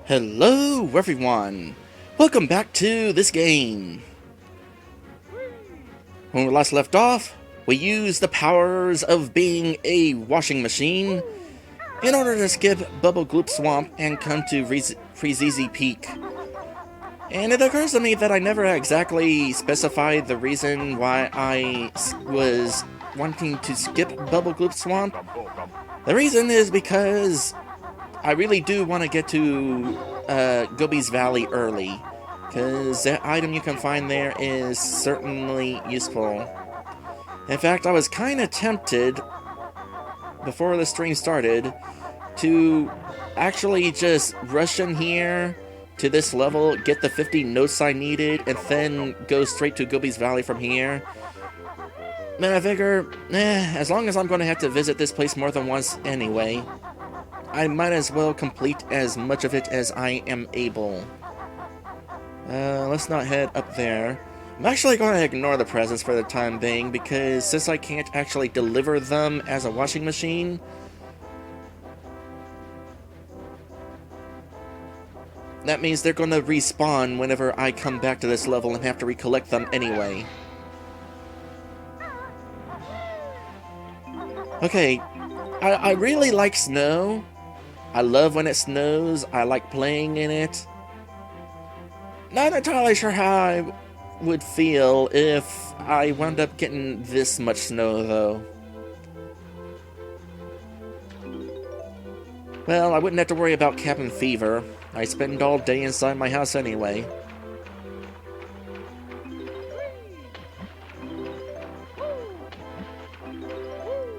Hello everyone! Welcome back to this game! When we last left off, we used the powers of being a washing machine in order to skip Bubble Gloop Swamp and come to Freezeezy Peak. And it occurs to me that I never exactly specified the reason why I was wanting to skip Bubble Gloop Swamp. The reason is because I really do want to get to Gobi's Valley early, because that item you can find there is certainly useful. In fact, I was kind of tempted, before the stream started, to actually just rush in here to this level, get the 50 notes I needed, and then go straight to Gobi's Valley from here. But I figure, as long as I'm going to have to visit this place more than once anyway, I might as well complete as much of it as I am able. Let's not head up there. I'm actually going to ignore the presents for the time being, because since I can't actually deliver them as a washing machine, that means they're going to respawn whenever I come back to this level and have to recollect them anyway. Okay, I really like snow. I love when it snows. I like playing in it. Not entirely sure how I would feel if I wound up getting this much snow, though. Well, I wouldn't have to worry about cabin fever. I spend all day inside my house anyway.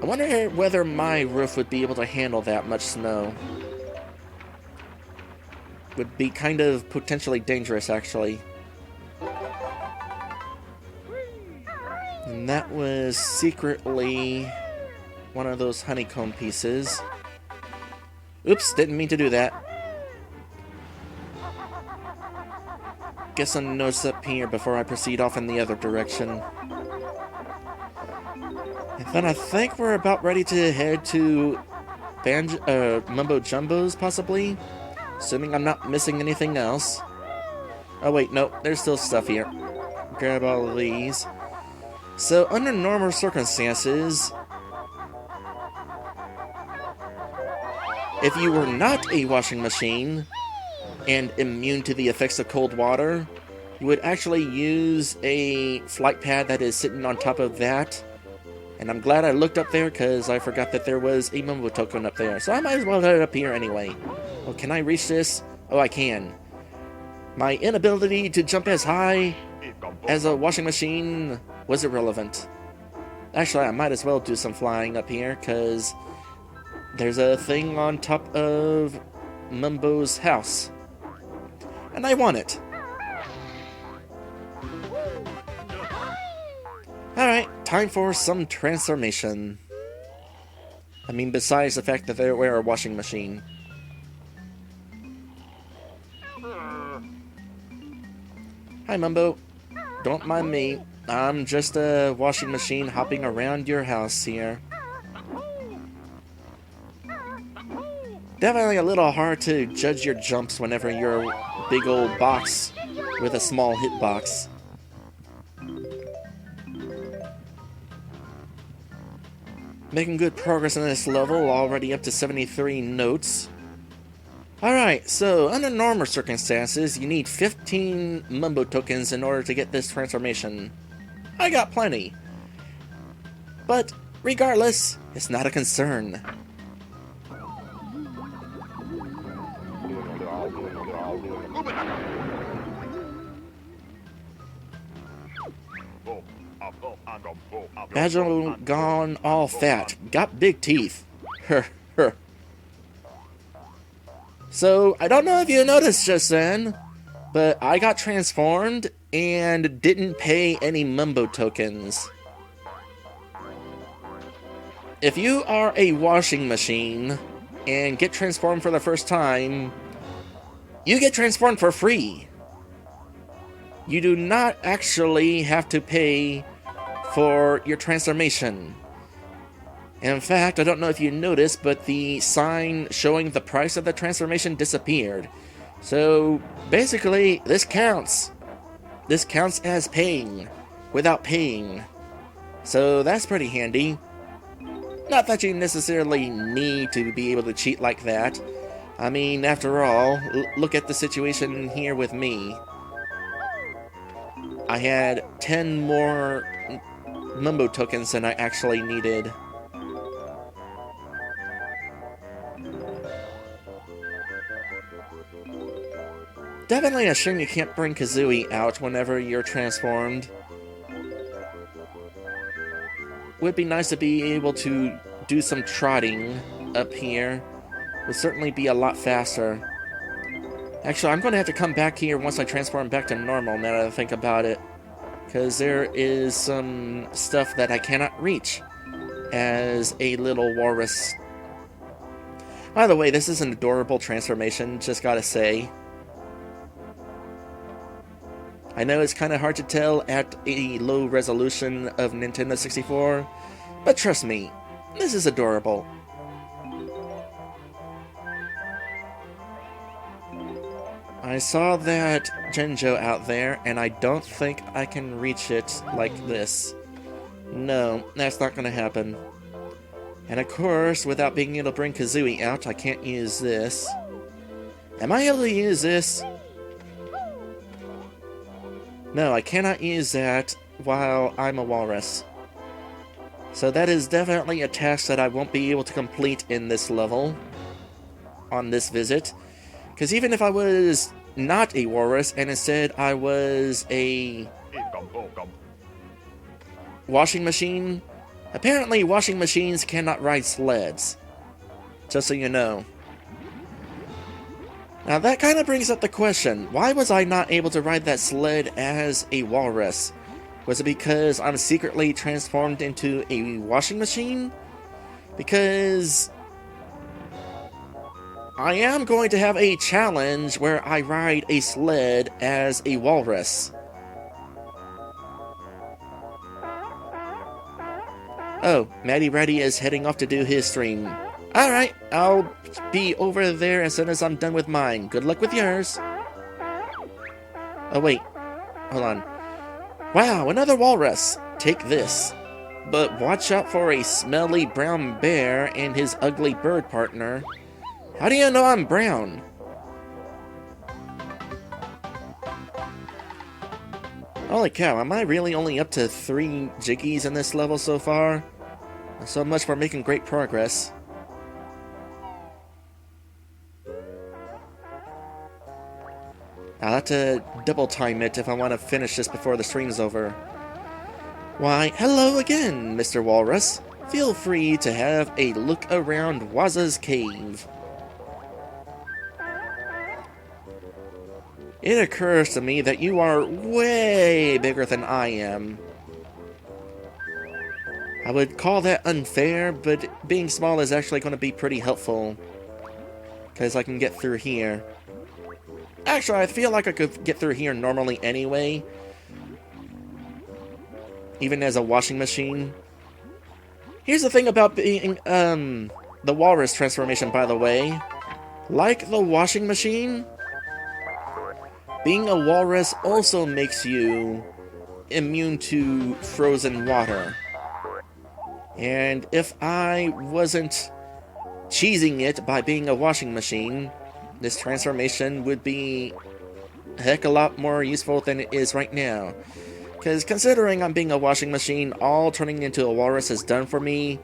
I wonder whether my roof would be able to handle that much snow. Would be kind of potentially dangerous, actually. And that was secretly one of those honeycomb pieces. Oops, didn't mean to do that. Get some notes up here before I proceed off in the other direction. And then I think we're about ready to head to Mumbo Jumbo's, possibly? Assuming I'm not missing anything else. Oh wait, no, there's still stuff here. Grab all of these. So, under normal circumstances, if you were not a washing machine and immune to the effects of cold water, you would actually use a flight pad that is sitting on top of that. And I'm glad I looked up there, because I forgot that there was a Mumbo token up there. So I might as well head up here anyway. Well, can I reach this? Oh, I can. My inability to jump as high as a washing machine was irrelevant. Actually, I might as well do some flying up here, because there's a thing on top of Mumbo's house. And I want it. Alright, time for some transformation. I mean, besides the fact that we're a washing machine. Hi, Mumbo. Don't mind me. I'm just a washing machine hopping around your house here. Definitely a little hard to judge your jumps whenever you're a big old box with a small hitbox. Making good progress in this level, already up to 73 notes. Alright, so under normal circumstances, you need 15 Mumbo tokens in order to get this transformation. I got plenty. But, regardless, it's not a concern. Badger gone all fat. Got big teeth. So, I don't know if you noticed just then, but I got transformed and didn't pay any Mumbo tokens. If you are a washing machine and get transformed for the first time, you get transformed for free. You do not actually have to pay for your transformation. In fact, I don't know if you noticed, but the sign showing the price of the transformation disappeared. So basically, this counts. This counts as paying without paying. So that's pretty handy. Not that you necessarily need to be able to cheat like that. I mean, after all, look at the situation here with me. I had 10 more Mumbo tokens than I actually needed. Definitely a shame you can't bring Kazooie out whenever you're transformed. Would be nice to be able to do some trotting up here. Would certainly be a lot faster. Actually, I'm going to have to come back here once I transform back to normal, now that I think about it. Because there is some stuff that I cannot reach as a little walrus. By the way, this is an adorable transformation, just gotta say. I know it's kind of hard to tell at a low resolution of Nintendo 64, but trust me, this is adorable. I saw that Jinjo out there, and I don't think I can reach it like this. No, that's not going to happen. And of course, without being able to bring Kazooie out, I can't use this. Am I able to use this? No, I cannot use that while I'm a walrus. So that is definitely a task that I won't be able to complete in this level, on this visit. Because even if I was not a walrus, and instead I was a washing machine, apparently washing machines cannot ride sleds. Just so you know. Now that kind of brings up the question, why was I not able to ride that sled as a walrus? Was it because I'm secretly transformed into a washing machine? Because I am going to have a challenge where I ride a sled as a walrus. Oh, Maddie Reddy is heading off to do his stream. Alright, I'll be over there as soon as I'm done with mine. Good luck with yours. Oh wait, hold on. Wow, another walrus. Take this. But watch out for a smelly brown bear and his ugly bird partner. How do you know I'm brown? Holy cow, am I really only up to 3 Jiggies in this level so far? So much for making great progress. I'll have to double time it if I want to finish this before the stream's over. Why, hello again, Mr. Walrus. Feel free to have a look around Wazza's cave. It occurs to me that you are way bigger than I am. I would call that unfair, but being small is actually going to be pretty helpful. Because I can get through here. Actually, I feel like I could get through here normally anyway. Even as a washing machine. Here's the thing about being, the walrus transformation, by the way. Like the washing machine, being a walrus also makes you immune to frozen water. And if I wasn't cheesing it by being a washing machine, this transformation would be a heck of a lot more useful than it is right now. Because considering I'm being a washing machine, all turning into a walrus has done for me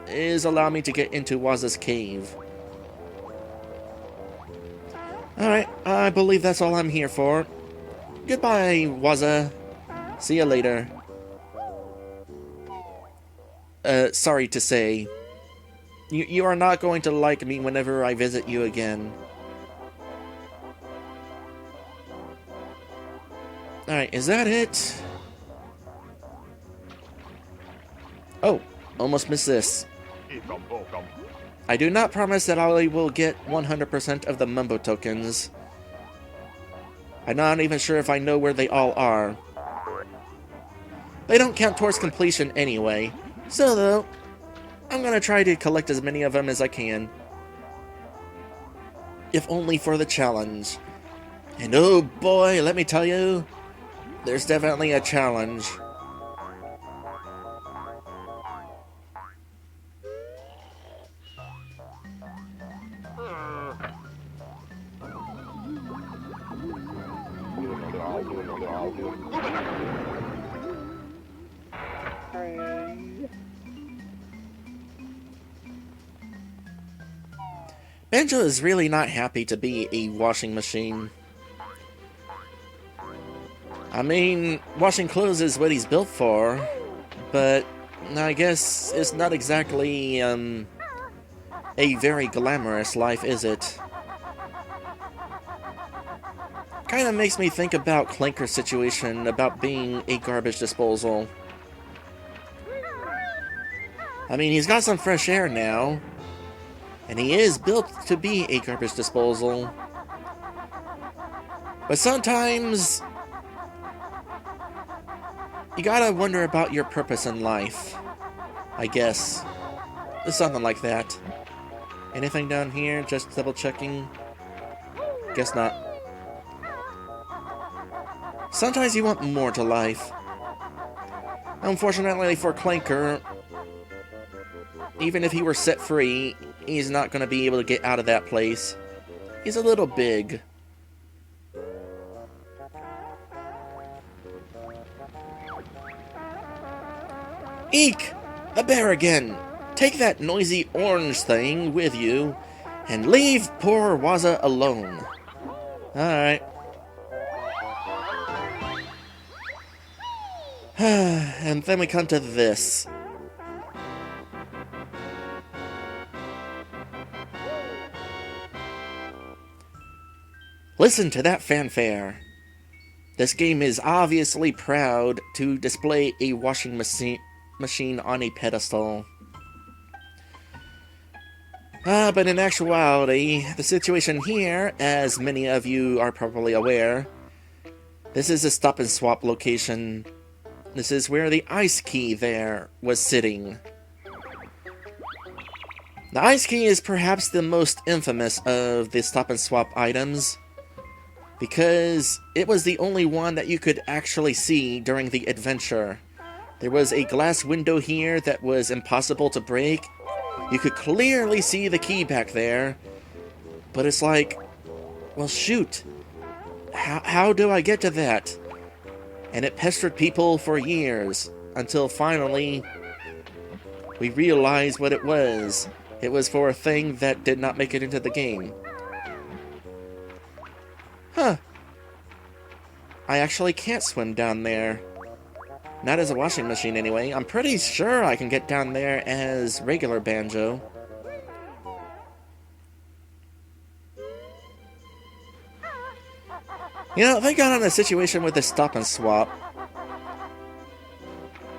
is allow me to get into Wazza's cave. Alright, I believe that's all I'm here for. Goodbye, Wazza. See you later. Sorry to say, you are not going to like me whenever I visit you again. Alright, is that it? Oh, almost missed this. I do not promise that I will get 100% of the Mumbo tokens. I'm not even sure if I know where they all are. They don't count towards completion anyway. So though, I'm gonna try to collect as many of them as I can. If only for the challenge. And oh boy, let me tell you, there's definitely a challenge. Banjo is really not happy to be a washing machine. I mean, washing clothes is what he's built for, but I guess it's not exactly, a very glamorous life, is it? Kinda makes me think about Clanker's situation about being a garbage disposal. I mean, he's got some fresh air now, and he is built to be a garbage disposal. But sometimes you gotta wonder about your purpose in life, I guess. Something like that. Anything down here? Just double checking. Guess not. Sometimes you want more to life. Unfortunately for Clanker, even if he were set free, he's not going to be able to get out of that place. He's a little big. Eek! The bear again! Take that noisy orange thing with you, and leave poor Waza alone. Alright. And then we come to this. Listen to that fanfare. This game is obviously proud to display a washing machine on a pedestal. But in actuality, the situation here, as many of you are probably aware, this is a stop and swap location. This is where the ice key there was sitting. The ice key is perhaps the most infamous of the stop and swap items, because it was the only one that you could actually see during the adventure. There was a glass window here that was impossible to break. You could clearly see the key back there, but it's like, well shoot, how do I get to that? And it pestered people for years, until finally we realized what it was. It was for a thing that did not make it into the game. Huh. I actually can't swim down there. Not as a washing machine, anyway. I'm pretty sure I can get down there as regular Banjo. You know, they got on a situation with this stop and swap.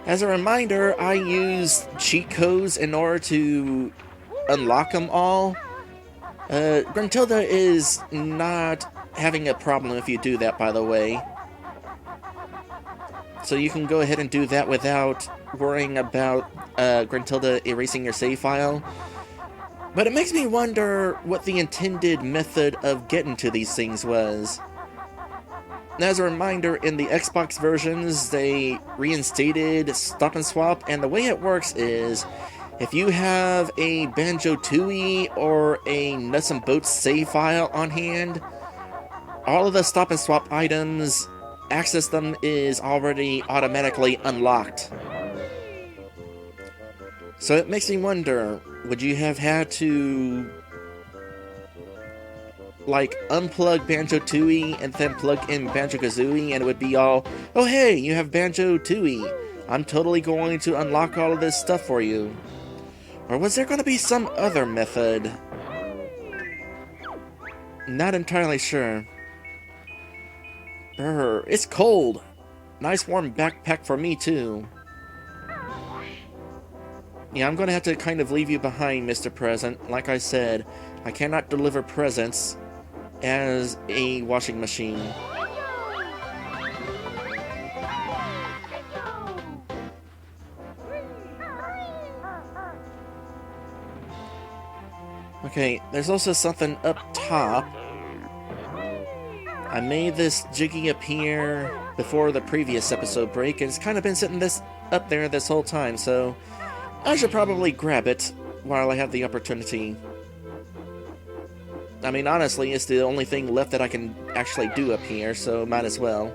As a reminder, I used cheat codes in order to unlock them all. Gruntilda is not having a problem if you do that, by the way. So you can go ahead and do that without worrying about Gruntilda erasing your save file. But it makes me wonder what the intended method of getting to these things was. As a reminder, in the Xbox versions, they reinstated Stop and Swap, and the way it works is, if you have a Banjo-Tooie or a Nuts and Bolts save file on hand, all of the Stop and Swap items, access them is already automatically unlocked. So it makes me wonder, would you have had to like unplug Banjo-Tooie and then plug in Banjo-Kazooie and it would be all, oh hey, you have Banjo-Tooie, I'm totally going to unlock all of this stuff for you? Or was there going to be some other method? Not entirely sure. Brr, it's cold. Nice warm backpack for me too. Yeah, I'm going to have to kind of leave you behind, Mr. Present. Like I said, I cannot deliver presents as a washing machine. Okay, there's also something up top. I made this Jiggy appear before the previous episode break, and it's kind of been sitting up there this whole time, so I should probably grab it while I have the opportunity. I mean, honestly, it's the only thing left that I can actually do up here, so might as well.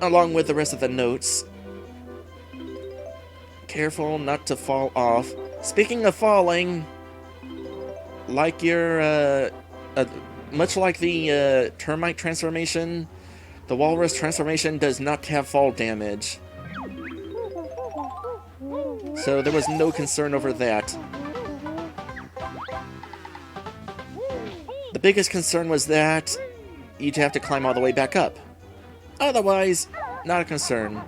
Along with the rest of the notes. Careful not to fall off. Speaking of falling, like your, much like the termite transformation, the walrus transformation does not have fall damage. So there was no concern over that. The biggest concern was that you'd have to climb all the way back up. Otherwise, not a concern.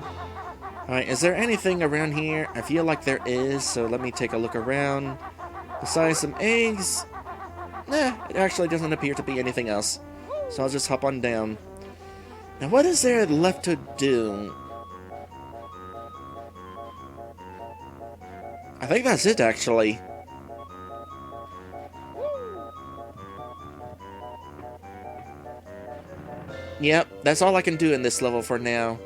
Alright, is there anything around here? I feel like there is, so let me take a look around. Besides some eggs, it actually doesn't appear to be anything else. So I'll just hop on down. Now what is there left to do? I think that's it, actually. Yep, that's all I can do in this level for now.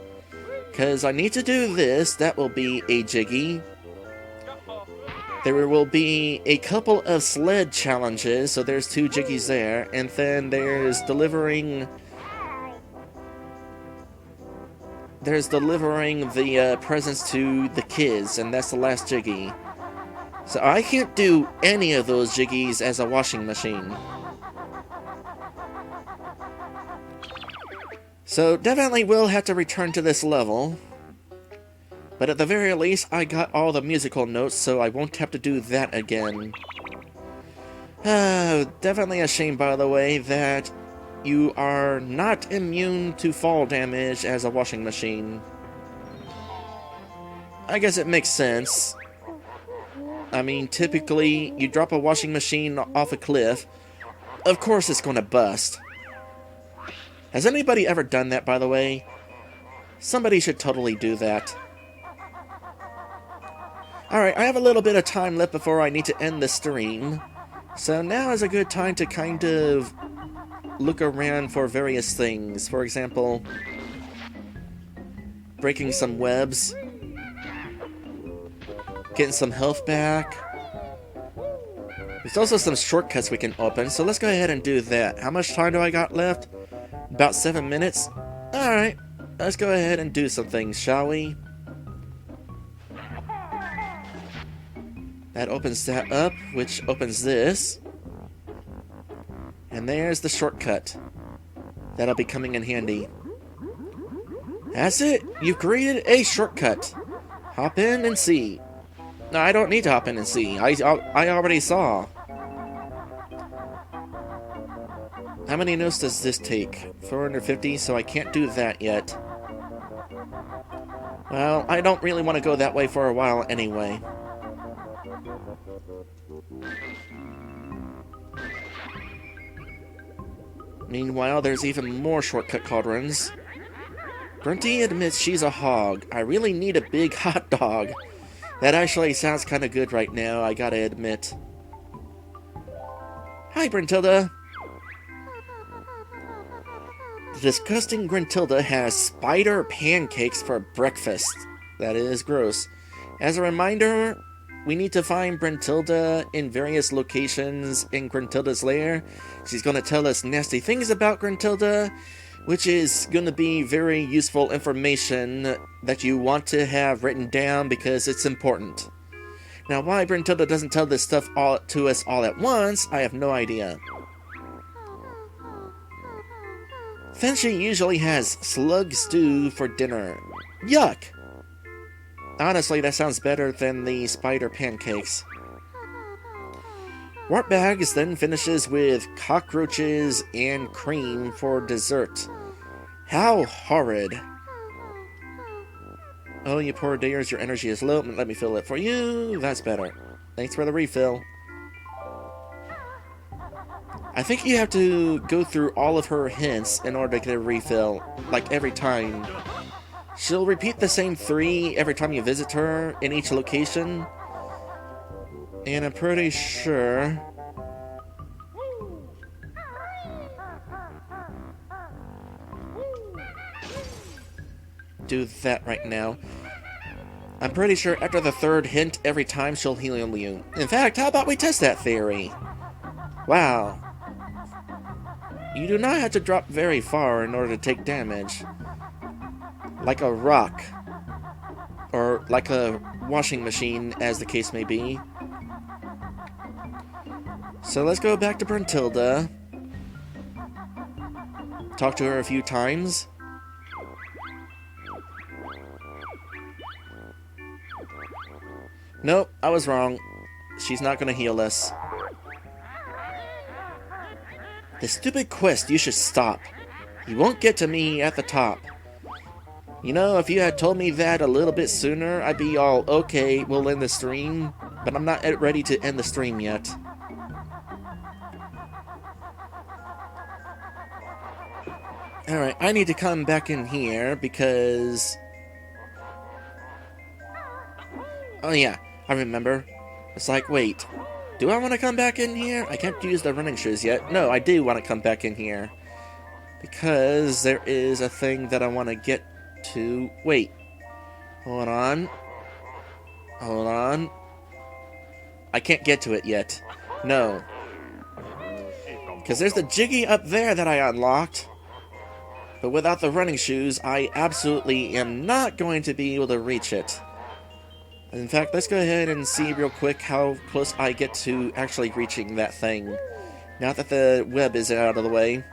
Because I need to do this. That will be a Jiggy. There will be a couple of sled challenges, so there's 2 Jiggies there. And then there's delivering the presents to the kids, and that's the last Jiggy. So I can't do any of those Jiggies as a washing machine. So definitely will have to return to this level. But at the very least, I got all the musical notes, so I won't have to do that again. Definitely a shame, by the way, that you are not immune to fall damage as a washing machine. I guess it makes sense. I mean, typically, you drop a washing machine off a cliff, of course it's gonna bust. Has anybody ever done that, by the way? Somebody should totally do that. Alright, I have a little bit of time left before I need to end the stream. So now is a good time to kind of look around for various things. For example, breaking some webs, getting some health back. There's also some shortcuts we can open, so let's go ahead and do that. How much time do I got left? About 7 minutes? Alright, let's go ahead and do some things, shall we? That opens that up, which opens this. And there's the shortcut. That'll be coming in handy. That's it! You've created a shortcut! Hop in and see. No, I don't need to hop in and see. I already saw. How many notes does this take? 450, so I can't do that yet. Well, I don't really want to go that way for a while anyway. Meanwhile, there's even more shortcut cauldrons. Grunty admits she's a hog. I really need a big hot dog. That actually sounds kind of good right now, I gotta admit. Hi, Brintilda. The disgusting Grintilda has spider pancakes for breakfast. That is gross. As a reminder, we need to find Brintilda in various locations in Grintilda's lair. She's going to tell us nasty things about Grintilda, which is going to be very useful information that you want to have written down because it's important. Now, why Brintilda doesn't tell this stuff all to us all at once, I have no idea. Then she usually has slug stew for dinner. Yuck! Honestly, that sounds better than the spider pancakes. Wartbags then finishes with cockroaches and cream for dessert. How horrid. Oh, you poor dears, your energy is low. Let me fill it for you. That's better. Thanks for the refill. I think you have to go through all of her hints in order to get a refill, like every time. She'll repeat the same 3 every time you visit her in each location. And I'm pretty sure do that right now. I'm pretty sure after the third hint, every time she'll heal you. In fact, how about we test that theory? Wow. You do not have to drop very far in order to take damage. Like a rock. Or like a washing machine, as the case may be. So let's go back to Brentilda. Talk to her a few times. Nope, I was wrong. She's not gonna heal us. This stupid quest, you should stop. You won't get to me at the top. You know, if you had told me that a little bit sooner, I'd be all, okay, we'll end the stream. But I'm not ready to end the stream yet. Alright, I need to come back in here because... Oh yeah, I remember. It's like, wait, do I want to come back in here? I can't use the running shoes yet. No, I do want to come back in here. Because there is a thing that I want to get to... Wait. Hold on. Hold on. I can't get to it yet. No. Because there's the Jiggy up there that I unlocked. But without the running shoes, I absolutely am not going to be able to reach it. In fact, let's go ahead and see real quick how close I get to actually reaching that thing. Now that the web is out of the way.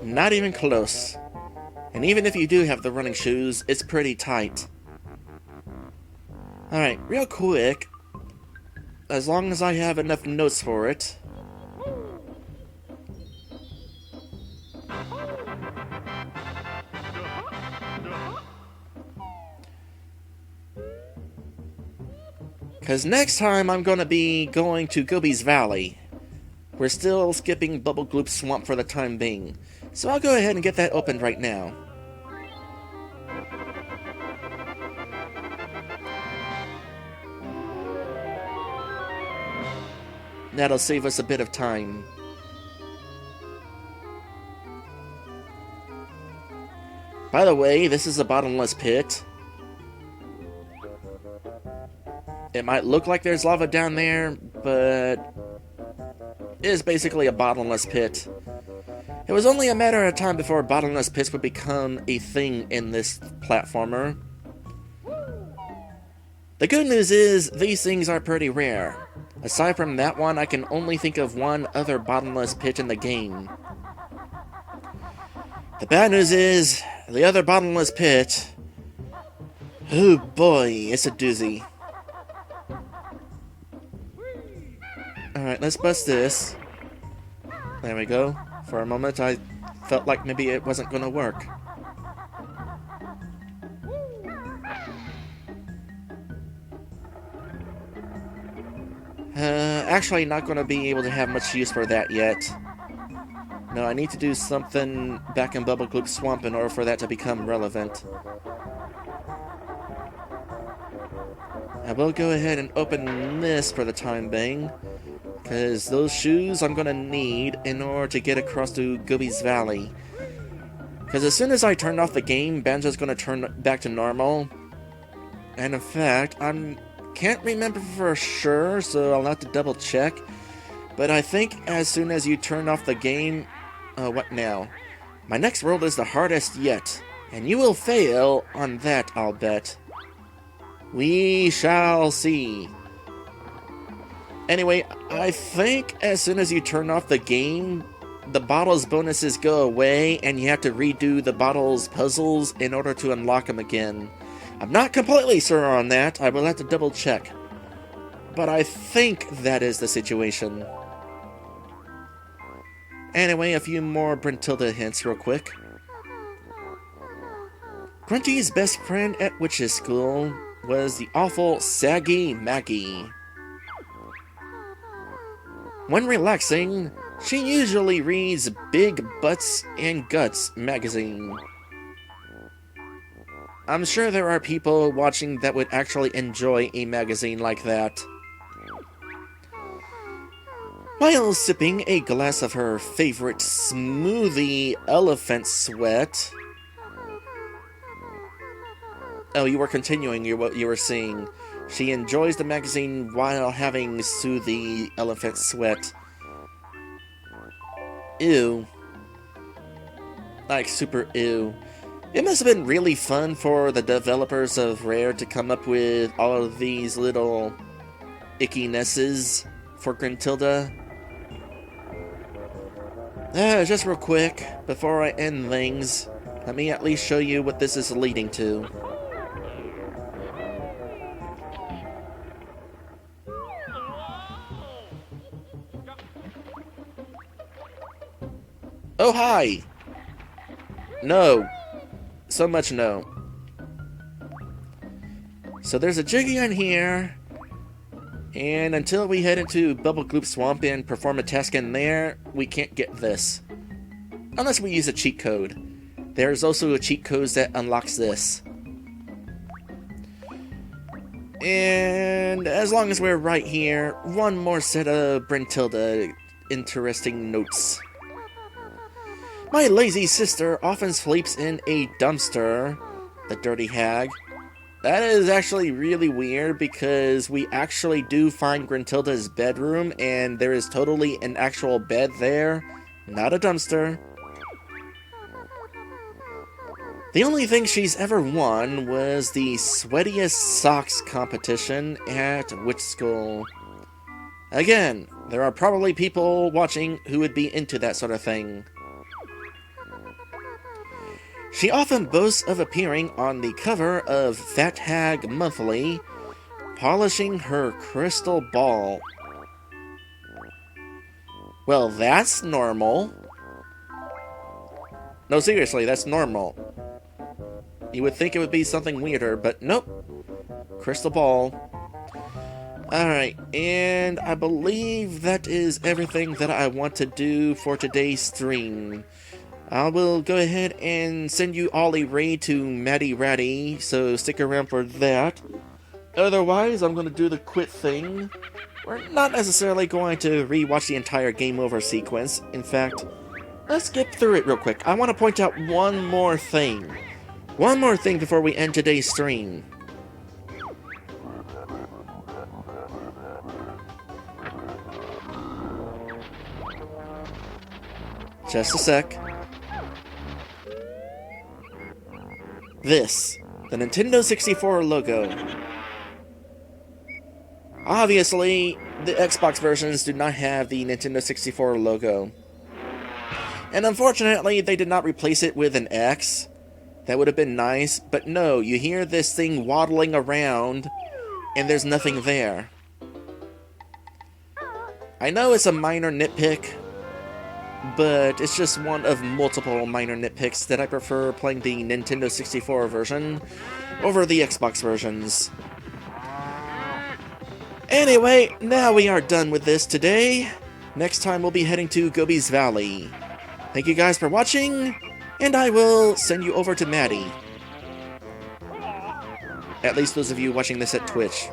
Not even close. And even if you do have the running shoes, it's pretty tight. Alright, real quick. As long as I have enough notes for it. Because next time I'm going to be going to Gobi's Valley. We're still skipping Bubble Gloop Swamp for the time being. So I'll go ahead and get that opened right now. That'll save us a bit of time. By the way, this is a bottomless pit. It might look like there's lava down there, but it is basically a bottomless pit. It was only a matter of time before bottomless pits would become a thing in this platformer. The good news is, these things are pretty rare. Aside from that one, I can only think of one other bottomless pit in the game. The bad news is, the other bottomless pit... Oh boy, it's a doozy. Alright, let's bust this. There we go. For a moment, I felt like maybe it wasn't gonna work. Actually not going to be able to have much use for that yet. No, I need to do something back in Bubble Gloop Swamp in order for that to become relevant. I will go ahead and open this for the time being, because those shoes I'm going to need in order to get across to Gobi's Valley. Because as soon as I turn off the game, Banjo's going to turn back to normal. And in fact, can't remember for sure, so I'll have to double check. But I think as soon as you turn off the game... what now? My next world is the hardest yet. And you will fail on that, I'll bet. We shall see. Anyway, I think as soon as you turn off the game, the bottle's bonuses go away, and you have to redo the bottle's puzzles in order to unlock them again. I'm not completely sure on that. I will have to double check. But I think that is the situation. Anyway, a few more Brentilda hints real quick. Grunty's best friend at Witch's School was the awful Saggy Maggie. When relaxing, she usually reads Big Butts and Guts magazine. I'm sure there are people watching that would actually enjoy a magazine like that. While sipping a glass of her favorite smoothie, Elephant Sweat... Oh, you were continuing what you were saying. She enjoys the magazine while having smoothie, Elephant Sweat. Ew. Like, super ew. It must have been really fun for the developers of Rare to come up with all of these little ickinesses for Gruntilda. Just real quick, before I end things, let me at least show you what this is leading to. Oh, hi! No. So much no. So there's a Jiggy in here, and until we head into Bubble Gloop Swamp and perform a task in there, we can't get this. Unless we use a cheat code. There's also a cheat code that unlocks this. And as long as we're right here, one more set of Gruntilda interesting notes. My lazy sister often sleeps in a dumpster, the dirty hag. That is actually really weird because we actually do find Gruntilda's bedroom and there is totally an actual bed there, not a dumpster. The only thing she's ever won was the sweatiest socks competition at Witch School. Again, there are probably people watching who would be into that sort of thing. She often boasts of appearing on the cover of Fat Hag Monthly, polishing her crystal ball. Well, that's normal. No, seriously, that's normal. You would think it would be something weirder, but nope. Crystal ball. Alright, and I believe that is everything that I want to do for today's stream. I will go ahead and send you all a raid to Maddie Ratty, so stick around for that. Otherwise, I'm going to do the quit thing. We're not necessarily going to rewatch the entire game over sequence. In fact, let's skip through it real quick. I want to point out one more thing. One more thing before we end today's stream. Just a sec. This, the Nintendo 64 logo. Obviously, the Xbox versions do not have the Nintendo 64 logo. And unfortunately, they did not replace it with an X. That would have been nice, but no, you hear this thing waddling around, and there's nothing there. I know it's a minor nitpick, but it's just one of multiple minor nitpicks that I prefer playing the Nintendo 64 version over the Xbox versions. Anyway, now we are done with this today. Next time we'll be heading to Gobi's Valley. Thank you guys for watching, and I will send you over to Maddie. At least those of you watching this at Twitch.